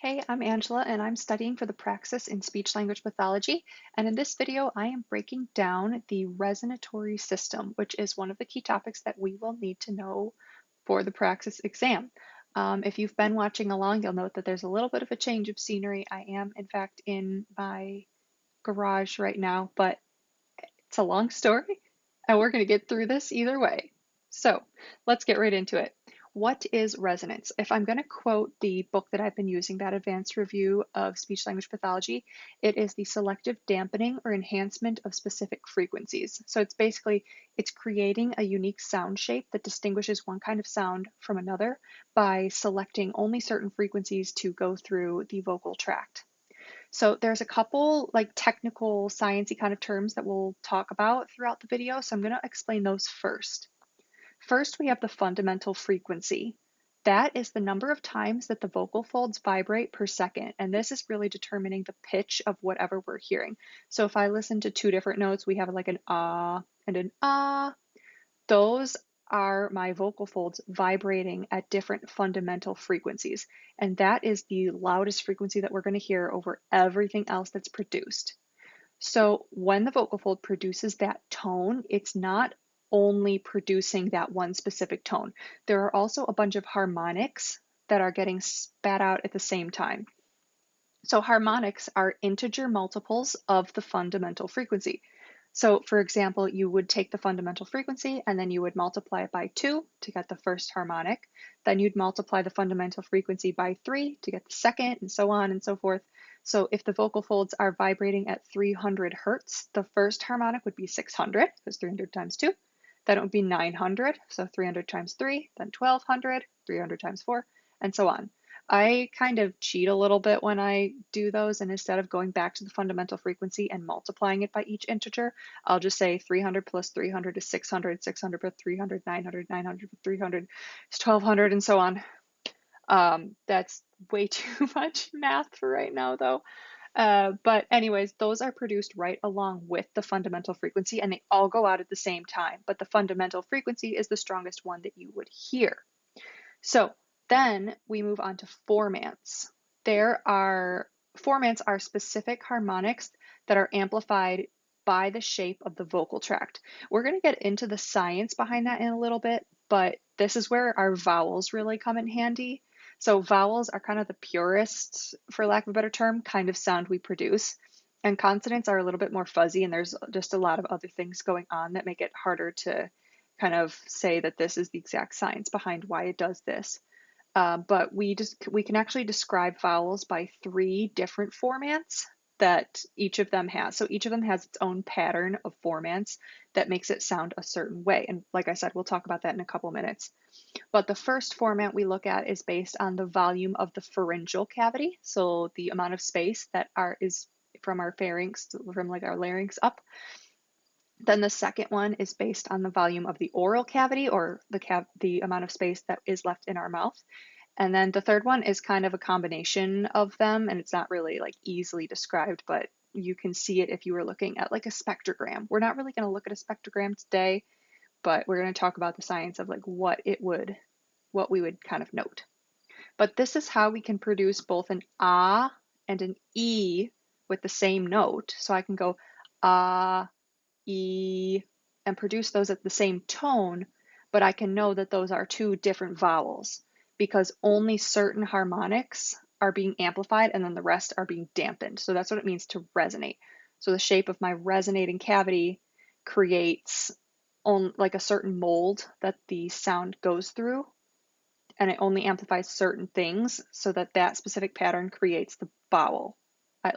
Hey, I'm Angela and I'm studying for the Praxis in speech-language pathology. And in this video, I am breaking down the resonatory system, which is one of the key topics that we will need to know for the Praxis exam. If you've been watching along, you'll note that there's a little bit of a change of scenery. I am, in fact, in my garage right now, but it's a long story and we're going to get through this either way. So let's get right into it. What is resonance? If I'm going to quote the book that I've been using, that advanced review of speech language pathology, it is the selective dampening or enhancement of specific frequencies. So it's creating a unique sound shape that distinguishes one kind of sound from another by selecting only certain frequencies to go through the vocal tract. So there's a couple like technical sciencey kind of terms that we'll talk about throughout the video. So I'm going to explain those first. First, we have the fundamental frequency. That is the number of times that the vocal folds vibrate per second. And this is really determining the pitch of whatever we're hearing. So if I listen to two different notes, we have like an ah and an ah. Those are my vocal folds vibrating at different fundamental frequencies. And that is the loudest frequency that we're going to hear over everything else that's produced. So when the vocal fold produces that tone, it's not only producing that one specific tone. There are also a bunch of harmonics that are getting spat out at the same time. So harmonics are integer multiples of the fundamental frequency. So for example, you would take the fundamental frequency and then you would multiply it by 2 to get the first harmonic. Then you'd multiply the fundamental frequency by 3 to get the second, and so on and so forth. So if the vocal folds are vibrating at 300 hertz, the first harmonic would be 600, because 300 times 2. Then it would be 900, so 300 times 3, then 1200, 300 times 4, and so on. I kind of cheat a little bit when I do those, and instead of going back to the fundamental frequency and multiplying it by each integer, I'll just say 300 plus 300 is 600, 600 plus 300, 900, 900 plus 300 is 1200, and so on. That's way too much math for right now, though. But anyways, those are produced right along with the fundamental frequency, and they all go out at the same time. But the fundamental frequency is the strongest one that you would hear. So then we move on to formants. Formants are specific harmonics that are amplified by the shape of the vocal tract. We're going to get into the science behind that in a little bit, but this is where our vowels really come in handy. So vowels are kind of the purest, for lack of a better term, kind of sound we produce. And consonants are a little bit more fuzzy, and there's just a lot of other things going on that make it harder to kind of say that this is the exact science behind why it does this. But we can actually describe vowels by 3 different formants that each of them has. So each of them has its own pattern of formants that makes it sound a certain way. And like I said, we'll talk about that in a couple minutes. But the first formant we look at is based on the volume of the pharyngeal cavity. So the amount of space that is from our pharynx, from like our larynx up. Then the second one is based on the volume of the oral cavity, or the amount of space that is left in our mouth. And then the third one is kind of a combination of them, and it's not really like easily described, but you can see it if you were looking at like a spectrogram. We're not really going to look at a spectrogram today, but we're going to talk about the science of like what we would kind of note. But this is how we can produce both an ah and an e with the same note. So I can go ah, e, and produce those at the same tone, but I can know that those are 2 different vowels because only certain harmonics are being amplified and then the rest are being dampened. So that's what it means to resonate. So the shape of my resonating cavity creates like a certain mold that the sound goes through, and it only amplifies certain things so that that specific pattern creates the vowel.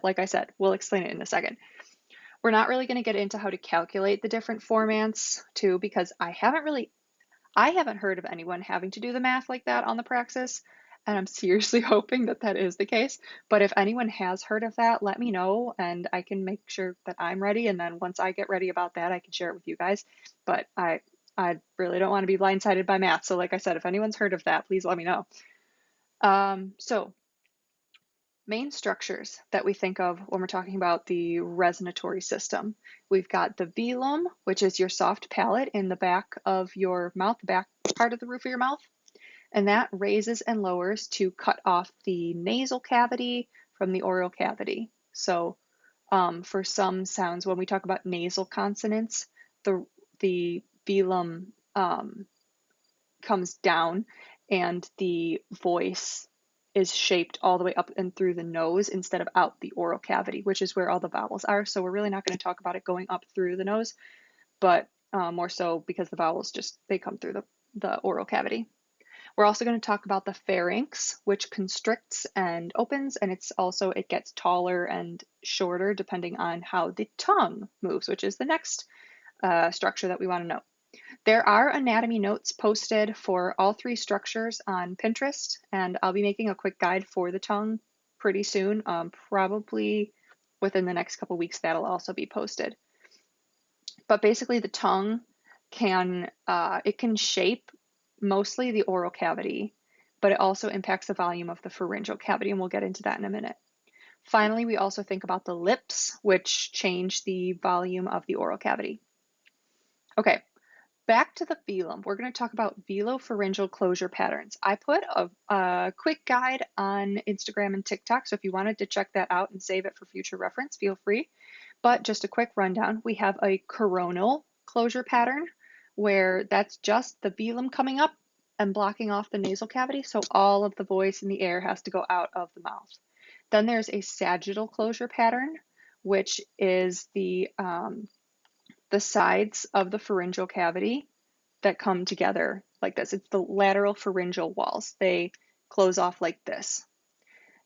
Like I said, we'll explain it in a second. We're not really going to get into how to calculate the different formants too, because I haven't heard of anyone having to do the math like that on the Praxis, and I'm seriously hoping that that is the case. But if anyone has heard of that, let me know and I can make sure that I'm ready, and then once I get ready about that, I can share it with you guys. But I really don't want to be blindsided by math, so like I said, if anyone's heard of that, please let me know. So main structures that we think of when we're talking about the resonatory system. We've got the velum, which is your soft palate in the back of your mouth, the back part of the roof of your mouth. and that raises and lowers to cut off the nasal cavity from the oral cavity. So for some sounds, when we talk about nasal consonants, the velum comes down and the voice is shaped all the way up and through the nose instead of out the oral cavity, which is where all the vowels are. So we're really not going to talk about it going up through the nose, but more so because the vowels they come through the oral cavity. We're also going to talk about the pharynx, which constricts and opens, and it gets taller and shorter depending on how the tongue moves, which is the next structure that we want to know. There are anatomy notes posted for all three structures on Pinterest, and I'll be making a quick guide for the tongue pretty soon, probably within the next couple weeks. That'll also be posted. But basically, the tongue can shape mostly the oral cavity, but it also impacts the volume of the pharyngeal cavity, and we'll get into that in a minute. Finally, we also think about the lips, which change the volume of the oral cavity. Okay, back to the velum. We're going to talk about velopharyngeal closure patterns. I put a quick guide on Instagram and TikTok, so if you wanted to check that out and save it for future reference, feel free. But just a quick rundown, we have a coronal closure pattern, where that's just the velum coming up and blocking off the nasal cavity, so all of the voice and the air has to go out of the mouth. Then there's a sagittal closure pattern, which is the sides of the pharyngeal cavity that come together like this. It's the lateral pharyngeal walls. They close off like this.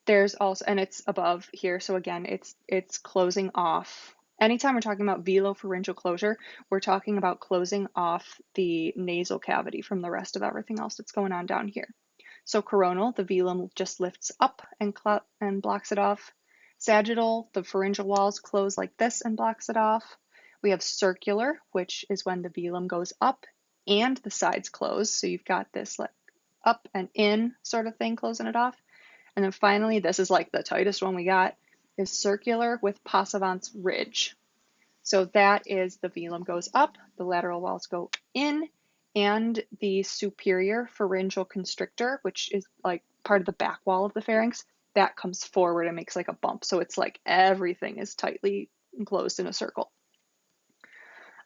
There's also, and it's above here, so again, it's closing off. Anytime we're talking about velopharyngeal closure, we're talking about closing off the nasal cavity from the rest of everything else that's going on down here. So coronal, the velum just lifts up and blocks it off. Sagittal, the pharyngeal walls close like this and blocks it off. We have circular, which is when the velum goes up and the sides close. So you've got this like up and in sort of thing closing it off. And then finally, this is like the tightest one we got, is circular with passavant's ridge. So that is the velum goes up, the lateral walls go in, and the superior pharyngeal constrictor, which is like part of the back wall of the pharynx, that comes forward and makes like a bump. So it's like everything is tightly enclosed in a circle.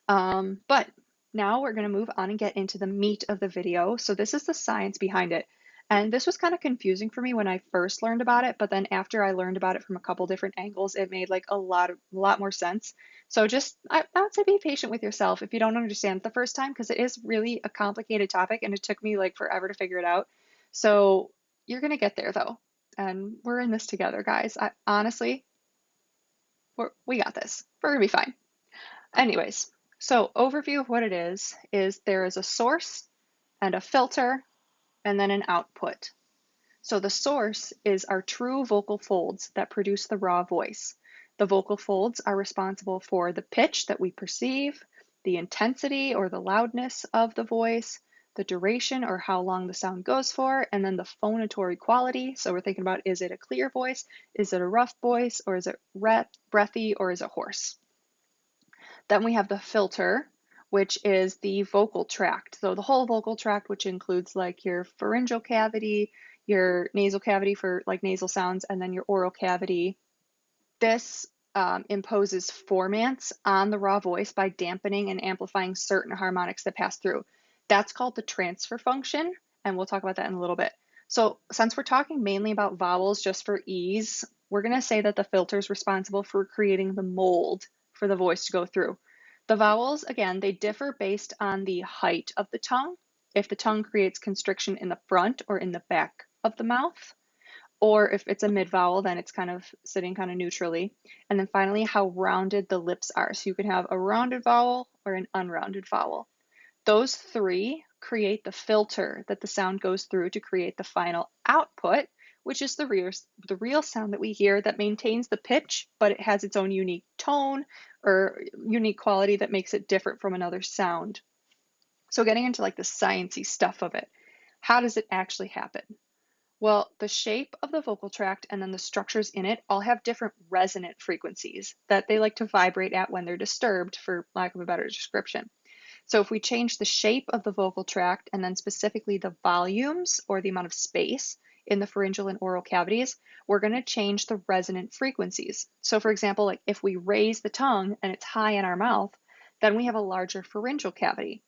But now we're going to move on and get into the meat of the video. So this is the science behind it. And this was kind of confusing for me when I first learned about it, but then after I learned about it from a couple different angles, it made like a lot more sense. So I would say be patient with yourself if you don't understand it the first time, because it is really a complicated topic and it took me like forever to figure it out. So you're going to get there though. And we're in this together, guys. Honestly, we got this. We're going to be fine. Anyways, so overview of what it is there is a source and a filter and then an output. So the source is our true vocal folds that produce the raw voice. The vocal folds are responsible for the pitch that we perceive, the intensity or the loudness of the voice, the duration or how long the sound goes for, and then the phonatory quality. So we're thinking about, is it a clear voice? Is it a rough voice? Or is it breathy? Or is it hoarse? Then we have the filter, which is the vocal tract. So the whole vocal tract, which includes like your pharyngeal cavity, your nasal cavity for like nasal sounds, and then your oral cavity. This imposes formants on the raw voice by dampening and amplifying certain harmonics that pass through. That's called the transfer function, and we'll talk about that in a little bit. So since we're talking mainly about vowels just for ease, we're going to say that the filter is responsible for creating the mold for the voice to go through. The vowels, again, they differ based on the height of the tongue, if the tongue creates constriction in the front or in the back of the mouth, or if it's a mid-vowel, then it's kind of sitting kind of neutrally. And then finally, how rounded the lips are. So you can have a rounded vowel or an unrounded vowel. Those three create the filter that the sound goes through to create the final output, which is the real sound that we hear that maintains the pitch, but it has its own unique tone or unique quality that makes it different from another sound. So getting into like the sciencey stuff of it, how does it actually happen? Well, the shape of the vocal tract and then the structures in it all have different resonant frequencies that they like to vibrate at when they're disturbed, for lack of a better description. So if we change the shape of the vocal tract and then specifically the volumes or the amount of space in the pharyngeal and oral cavities, we're going to change the resonant frequencies. So for example, like if we raise the tongue and it's high in our mouth, then we have a larger pharyngeal cavity.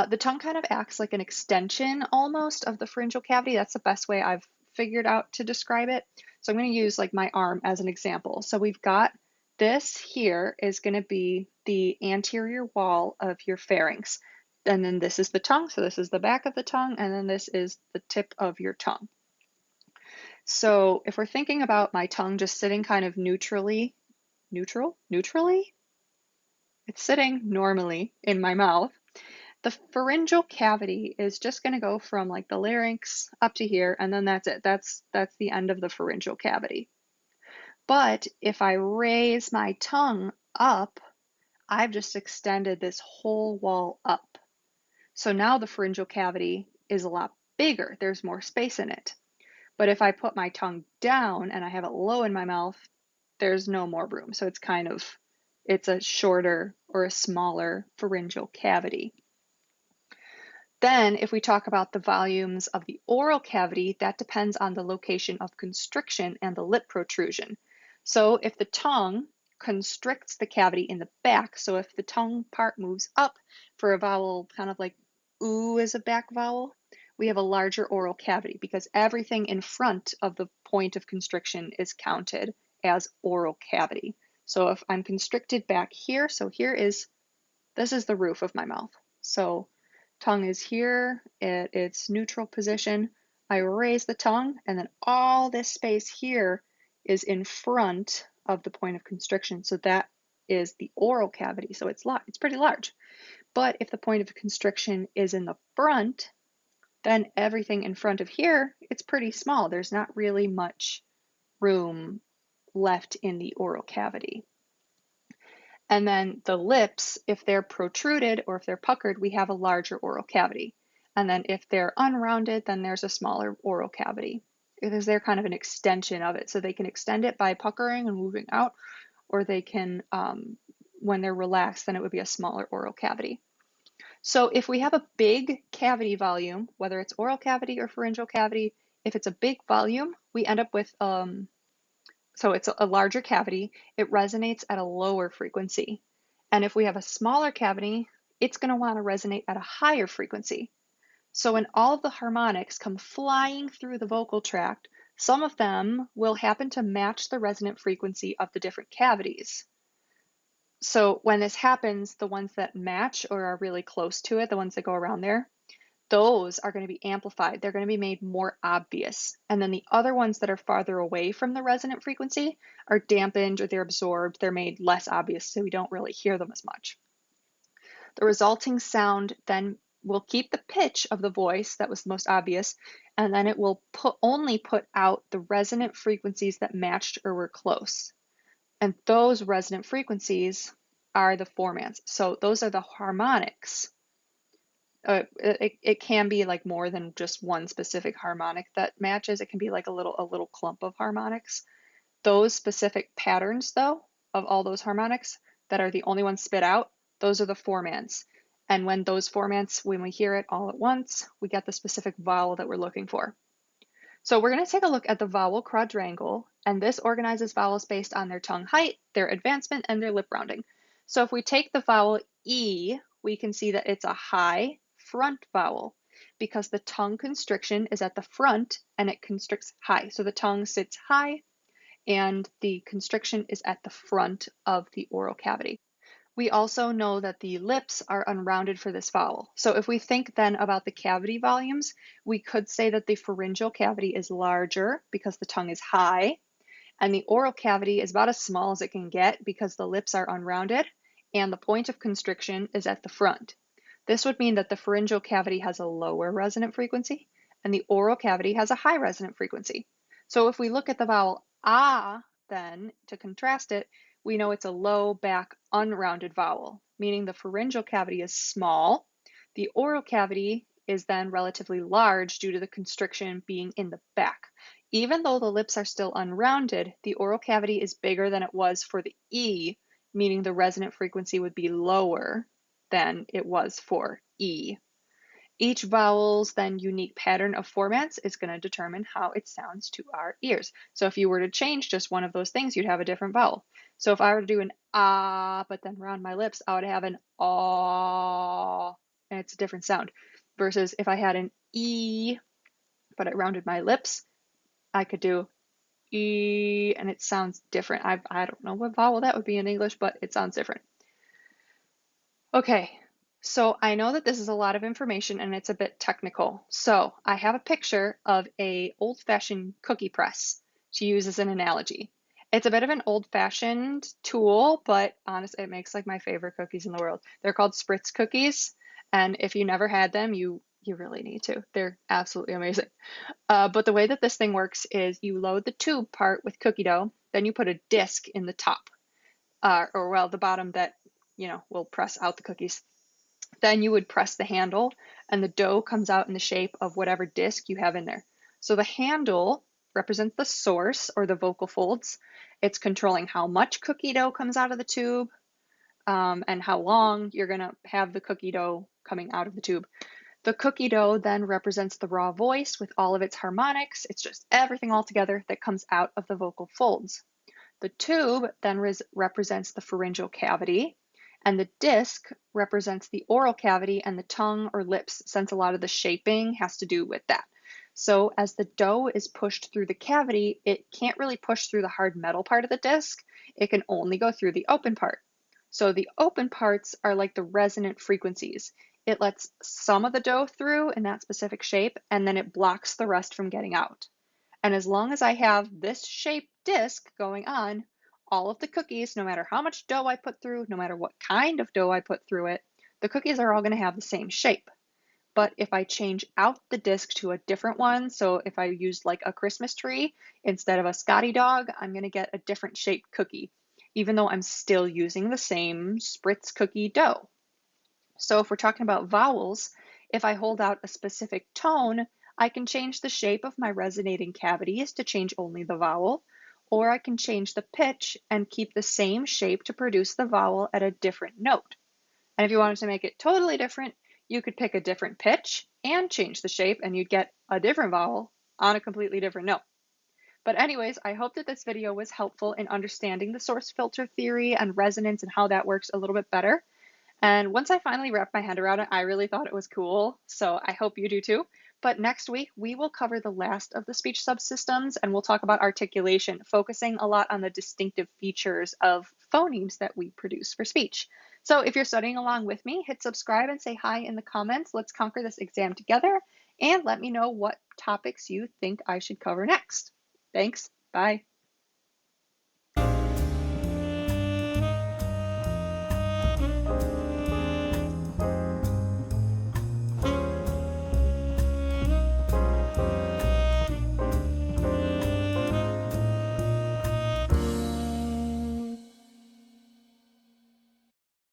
The tongue kind of acts like an extension almost of the pharyngeal cavity. That's the best way I've figured out to describe it. So I'm going to use like my arm as an example. So we've got this here is going to be the anterior wall of your pharynx. And then this is the tongue. So this is the back of the tongue. And then this is the tip of your tongue. So if we're thinking about my tongue just sitting kind of neutrally, it's sitting normally in my mouth. The pharyngeal cavity is just going to go from like the larynx up to here, and then that's it. That's the end of the pharyngeal cavity. But if I raise my tongue up, I've just extended this whole wall up. So now the pharyngeal cavity is a lot bigger. There's more space in it. But if I put my tongue down and I have it low in my mouth, there's no more room. So it's a shorter or a smaller pharyngeal cavity. Then if we talk about the volumes of the oral cavity, that depends on the location of constriction and the lip protrusion. So if the tongue constricts the cavity in the back, so if the tongue part moves up for a vowel, kind of like ooh is a back vowel, we have a larger oral cavity because everything in front of the point of constriction is counted as oral cavity. So if I'm constricted back here, so this is the roof of my mouth. So tongue is here at its neutral position. I raise the tongue, and then all this space here is in front of the point of constriction. So that is the oral cavity. So it's pretty large. But if the point of constriction is in the front, then everything in front of here, it's pretty small. There's not really much room left in the oral cavity. And then the lips, if they're protruded or if they're puckered, we have a larger oral cavity. And then if they're unrounded, then there's a smaller oral cavity because they're kind of an extension of it. So they can extend it by puckering and moving out, or they can, when they're relaxed, then it would be a smaller oral cavity. So if we have a big cavity volume, whether it's oral cavity or pharyngeal cavity, if it's a big volume, we end up with so it's a larger cavity, it resonates at a lower frequency. And if we have a smaller cavity, it's going to want to resonate at a higher frequency. So when all of the harmonics come flying through the vocal tract, some of them will happen to match the resonant frequency of the different cavities. So when this happens, the ones that match or are really close to it, the ones that go around there, those are going to be amplified. They're going to be made more obvious. And then the other ones that are farther away from the resonant frequency are dampened or they're absorbed. They're made less obvious, so we don't really hear them as much. The resulting sound then will keep the pitch of the voice that was the most obvious, and then it will only put out the resonant frequencies that matched or were close. And those resonant frequencies are the formants. So those are the harmonics. It can be like more than just one specific harmonic that matches. It can be like a little clump of harmonics. Those specific patterns, though, of all those harmonics that are the only ones spit out, those are the formants. And when those formants, when we hear it all at once, we get the specific vowel that we're looking for. So we're going to take a look at the vowel quadrangle, and this organizes vowels based on their tongue height, their advancement, and their lip rounding. So if we take the vowel E, we can see that it's a high front vowel because the tongue constriction is at the front and it constricts high. So the tongue sits high and the constriction is at the front of the oral cavity. We also know that the lips are unrounded for this vowel. So if we think then about the cavity volumes, we could say that the pharyngeal cavity is larger because the tongue is high, and the oral cavity is about as small as it can get because the lips are unrounded and the point of constriction is at the front. This would mean that the pharyngeal cavity has a lower resonant frequency and the oral cavity has a high resonant frequency. So if we look at the vowel ah, then to contrast it, we know it's a low back unrounded vowel, meaning the pharyngeal cavity is small. The oral cavity is then relatively large due to the constriction being in the back. Even though the lips are still unrounded, the oral cavity is bigger than it was for the E, meaning the resonant frequency would be lower than it was for E. Each vowel's then unique pattern of formants is going to determine how it sounds to our ears. So if you were to change just one of those things, you'd have a different vowel. So if I were to do an ah, but then round my lips, I would have an aw, and it's a different sound. Versus if I had an e, but I rounded my lips, I could do e, and it sounds different. I don't know what vowel that would be in English, but it sounds different. Okay, so I know that this is a lot of information and it's a bit technical. So I have a picture of a old-fashioned cookie press to use as an analogy. It's a bit of an old-fashioned tool, but honestly, it makes like my favorite cookies in the world. They're called Spritz cookies, and if you never had them, you really need to. They're absolutely amazing. But the way that this thing works is you load the tube part with cookie dough, then you put a disc in the top, or well, the bottom that will press out the cookies. Then you would press the handle and the dough comes out in the shape of whatever disc you have in there. So the handle represents the source or the vocal folds. It's controlling how much cookie dough comes out of the tube and how long you're going to have the cookie dough coming out of the tube. The cookie dough then represents the raw voice with all of its harmonics. It's just everything all together that comes out of the vocal folds. The tube then represents the pharyngeal cavity, and the disc represents the oral cavity and the tongue or lips, since a lot of the shaping has to do with that. So as the dough is pushed through the cavity, it can't really push through the hard metal part of the disc. It can only go through the open part. So the open parts are like the resonant frequencies. It lets some of the dough through in that specific shape, and then it blocks the rest from getting out. And as long as I have this shaped disc going on, all of the cookies, no matter how much dough I put through, no matter what kind of dough I put through it, the cookies are all going to have the same shape. But if I change out the disc to a different one, so if I used like a Christmas tree instead of a Scotty dog, I'm going to get a different shaped cookie, even though I'm still using the same Spritz cookie dough. So if we're talking about vowels, if I hold out a specific tone, I can change the shape of my resonating cavities to change only the vowel, or I can change the pitch and keep the same shape to produce the vowel at a different note. And if you wanted to make it totally different, you could pick a different pitch and change the shape, and you'd get a different vowel on a completely different note. But anyways, I hope that this video was helpful in understanding the source filter theory and resonance and how that works a little bit better. And once I finally wrapped my head around it, I really thought it was cool. So I hope you do too. But next week, we will cover the last of the speech subsystems, and we'll talk about articulation, focusing a lot on the distinctive features of phonemes that we produce for speech. So if you're studying along with me, hit subscribe and say hi in the comments. Let's conquer this exam together, and let me know what topics you think I should cover next. Thanks. Bye.